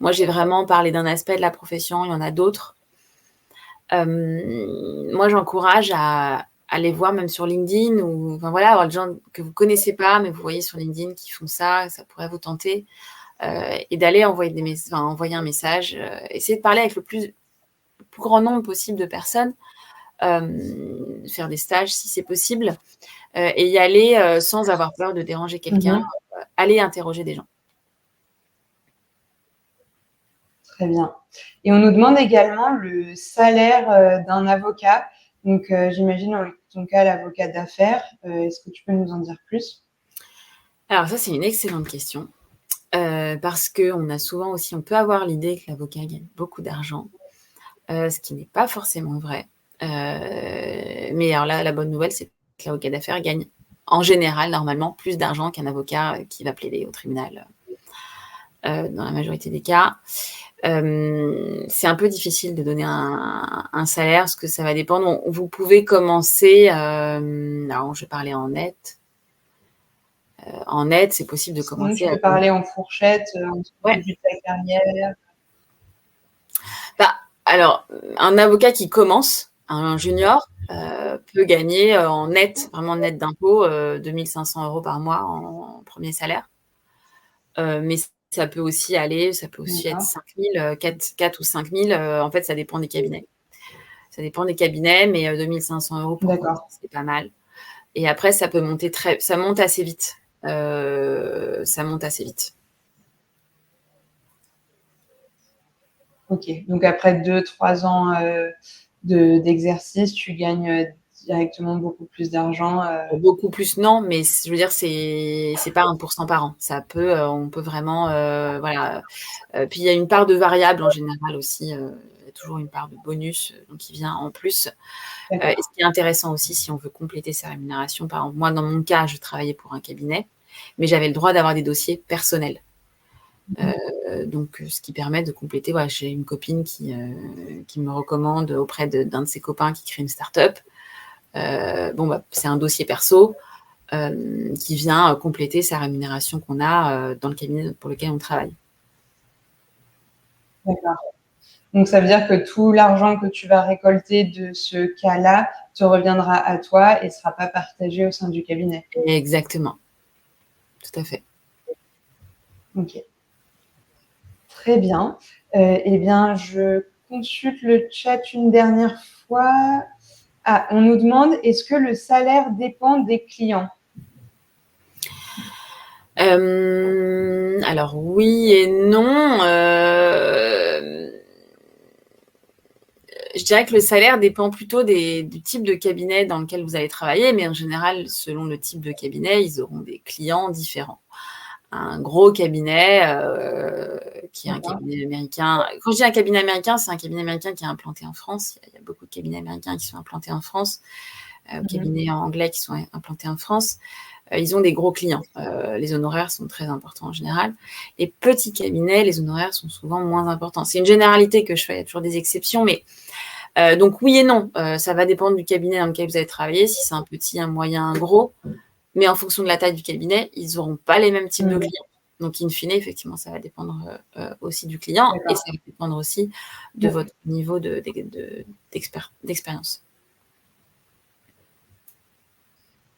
Moi, j'ai vraiment parlé d'un aspect de la profession, il y en a d'autres. Moi, j'encourage à aller voir même sur LinkedIn ou avoir des gens que vous ne connaissez pas, mais vous voyez sur LinkedIn qui font ça pourrait vous tenter. Et d'aller envoyer un message, essayer de parler avec le plus grand nombre possible de personnes, faire des stages si c'est possible, et y aller sans avoir peur de déranger quelqu'un, aller interroger des gens. Très bien. Et on nous demande également le salaire d'un avocat. Donc, j'imagine en ton cas, l'avocat d'affaires. Est-ce que tu peux nous en dire plus? Alors ça, c'est une excellente question. Parce on peut avoir l'idée que l'avocat gagne beaucoup d'argent, ce qui n'est pas forcément vrai. Mais alors là, la bonne nouvelle, c'est que l'avocat d'affaires gagne en général, normalement, plus d'argent qu'un avocat qui va plaider au tribunal, dans la majorité des cas. C'est un peu difficile de donner un salaire, parce que ça va dépendre. Vous pouvez commencer, alors je vais parler en net. En net, c'est possible de commencer. Sinon, tu peux parler en fourchette, en début de ta carrière. Alors, un avocat qui commence, un junior, peut gagner en net, vraiment net d'impôt, 2 500 € par mois en premier salaire. Mais ça peut aussi être 5 000, 4 ou 5 000. En fait, ça dépend des cabinets. Ça dépend des cabinets, mais 2 500 € pour commencer, c'est pas mal. Et après, ça peut monter ça monte assez vite. Ok, donc après 2-3 ans d'exercice, tu gagnes directement beaucoup plus d'argent. Beaucoup plus, non, mais je veux dire, c'est pas 1% par an. On peut vraiment, puis il y a une part de variable en général aussi. Il y a toujours une part de bonus qui vient en plus. Et ce qui est intéressant aussi, si on veut compléter sa rémunération, par exemple, moi, dans mon cas, je travaillais pour un cabinet, mais j'avais le droit d'avoir des dossiers personnels. Donc, ce qui permet de compléter. J'ai une copine qui me recommande auprès d'un de ses copains qui crée une start-up. C'est un dossier perso qui vient compléter sa rémunération qu'on a dans le cabinet pour lequel on travaille. D'accord. Donc, ça veut dire que tout l'argent que tu vas récolter de ce cas-là te reviendra à toi et ne sera pas partagé au sein du cabinet. Exactement. Tout à fait. Ok. Très bien. Eh bien, je consulte le chat une dernière fois. Ah, on nous demande, est-ce que le salaire dépend des clients? Alors, oui et non. Je dirais que le salaire dépend plutôt du type de cabinet dans lequel vous allez travailler, mais en général, selon le type de cabinet, ils auront des clients différents. Un gros cabinet qui est un cabinet américain. Quand je dis un cabinet américain, c'est un cabinet américain qui est implanté en France. Il y a beaucoup de cabinets américains qui sont implantés en France, cabinets anglais qui sont implantés en France. Ils ont des gros clients. Les honoraires sont très importants en général. Les petits cabinets, les honoraires sont souvent moins importants. C'est une généralité que je fais, il y a toujours des exceptions, mais donc oui et non. Ça va dépendre du cabinet dans lequel vous allez travailler, si c'est un petit, un moyen, un gros. Mais en fonction de la taille du cabinet, ils n'auront pas les mêmes types de clients. Donc, in fine, effectivement, ça va dépendre aussi du client et ça va dépendre aussi de votre niveau d'expérience.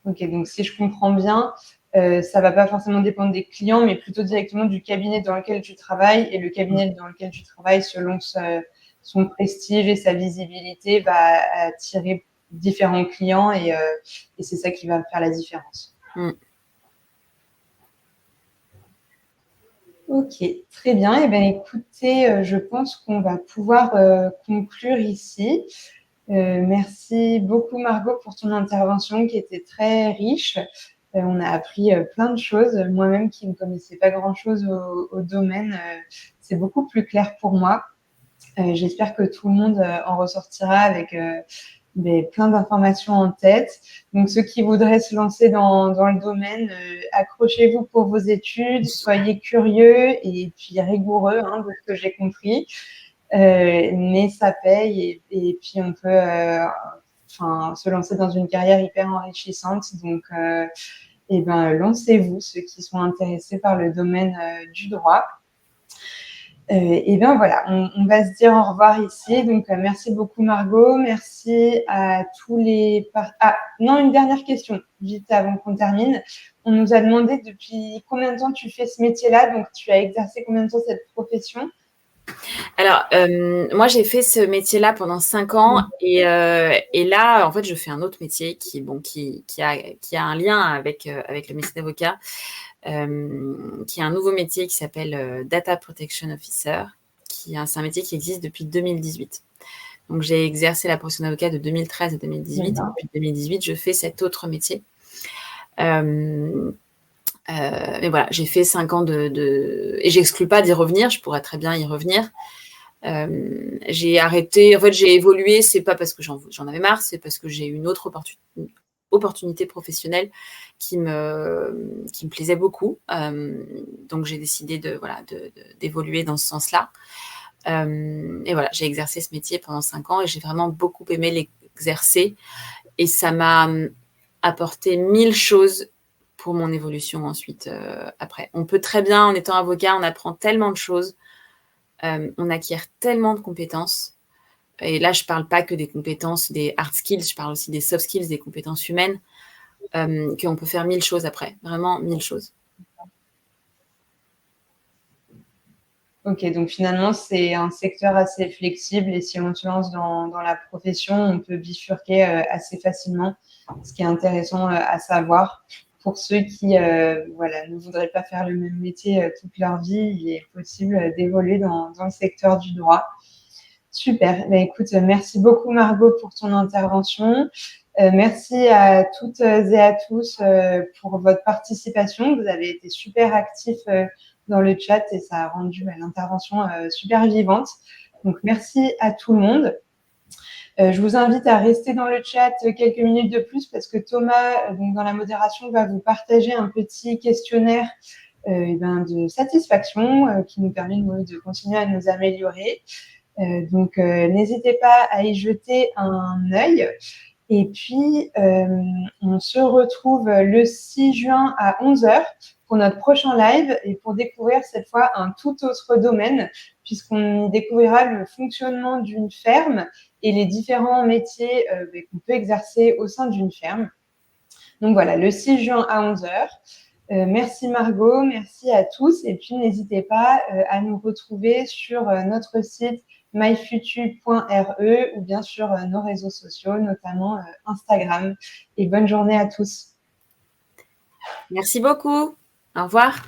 Ok, donc si je comprends bien, ça ne va pas forcément dépendre des clients, mais plutôt directement du cabinet dans lequel tu travailles. Et le cabinet dans lequel tu travailles, selon son prestige et sa visibilité, va attirer différents clients et c'est ça qui va faire la différence. Ok, très bien. Eh bien, écoutez, je pense qu'on va pouvoir conclure ici. Merci beaucoup, Margot, pour ton intervention qui était très riche. On a appris plein de choses. Moi-même, qui ne connaissais pas grand-chose au domaine, c'est beaucoup plus clair pour moi. J'espère que tout le monde en ressortira avec plein d'informations en tête. Donc, ceux qui voudraient se lancer dans le domaine, accrochez-vous pour vos études, soyez curieux et puis rigoureux, de ce que j'ai compris. Mais ça paye et puis on peut se lancer dans une carrière hyper enrichissante. Donc, lancez-vous, ceux qui sont intéressés par le domaine du droit. Et bien voilà, on va se dire au revoir ici. Donc, merci beaucoup Margot. Merci à tous les... une dernière question, vite avant qu'on termine. On nous a demandé depuis combien de temps tu fais ce métier-là. Donc, tu as exercé combien de temps cette profession ? Alors, moi, j'ai fait ce métier-là pendant 5 ans et là, en fait, je fais un autre métier qui a un lien avec le métier d'avocat, qui est un nouveau métier qui s'appelle Data Protection Officer. C'est un métier qui existe depuis 2018. Donc, j'ai exercé la profession d'avocat de 2013 à 2018. Et depuis 2018, je fais cet autre métier. Mais voilà, j'ai fait 5 ans et j'exclus pas d'y revenir. Je pourrais très bien y revenir. J'ai arrêté, en fait, j'ai évolué. C'est pas parce que j'en avais marre, c'est parce que j'ai eu une autre opportunité professionnelle qui me plaisait beaucoup. Donc, j'ai décidé d'évoluer dans ce sens-là. Et voilà, j'ai exercé ce métier pendant 5 ans et j'ai vraiment beaucoup aimé l'exercer. Et ça m'a apporté 1000 choses pour mon évolution ensuite après. On peut très bien, en étant avocat, on apprend tellement de choses. On acquiert tellement de compétences. Et là, je ne parle pas que des compétences, des hard skills, je parle aussi des soft skills, des compétences humaines, qu'on peut faire 1000 choses après. Vraiment 1000 choses. Ok, donc finalement, c'est un secteur assez flexible et si on se lance dans la profession, on peut bifurquer assez facilement, ce qui est intéressant à savoir. Pour ceux qui ne voudraient pas faire le même métier toute leur vie, il est possible d'évoluer dans le secteur du droit. Super. Écoute, merci beaucoup Margot pour ton intervention. Merci à toutes et à tous pour votre participation. Vous avez été super actifs dans le chat et ça a rendu l'intervention super vivante. Donc, merci à tout le monde. Je vous invite à rester dans le chat quelques minutes de plus parce que Thomas, dans la modération, va vous partager un petit questionnaire de satisfaction qui nous permet de continuer à nous améliorer. Donc, n'hésitez pas à y jeter un œil. Et puis, on se retrouve le 6 juin à 11h pour notre prochain live et pour découvrir cette fois un tout autre domaine, puisqu'on y découvrira le fonctionnement d'une ferme et les différents métiers qu'on peut exercer au sein d'une ferme. Donc voilà, le 6 juin à 11h. Merci Margot, merci à tous. Et puis, n'hésitez pas à nous retrouver sur notre site myfutu.re ou bien sur nos réseaux sociaux, notamment Instagram. Et bonne journée à tous. Merci beaucoup. Au revoir.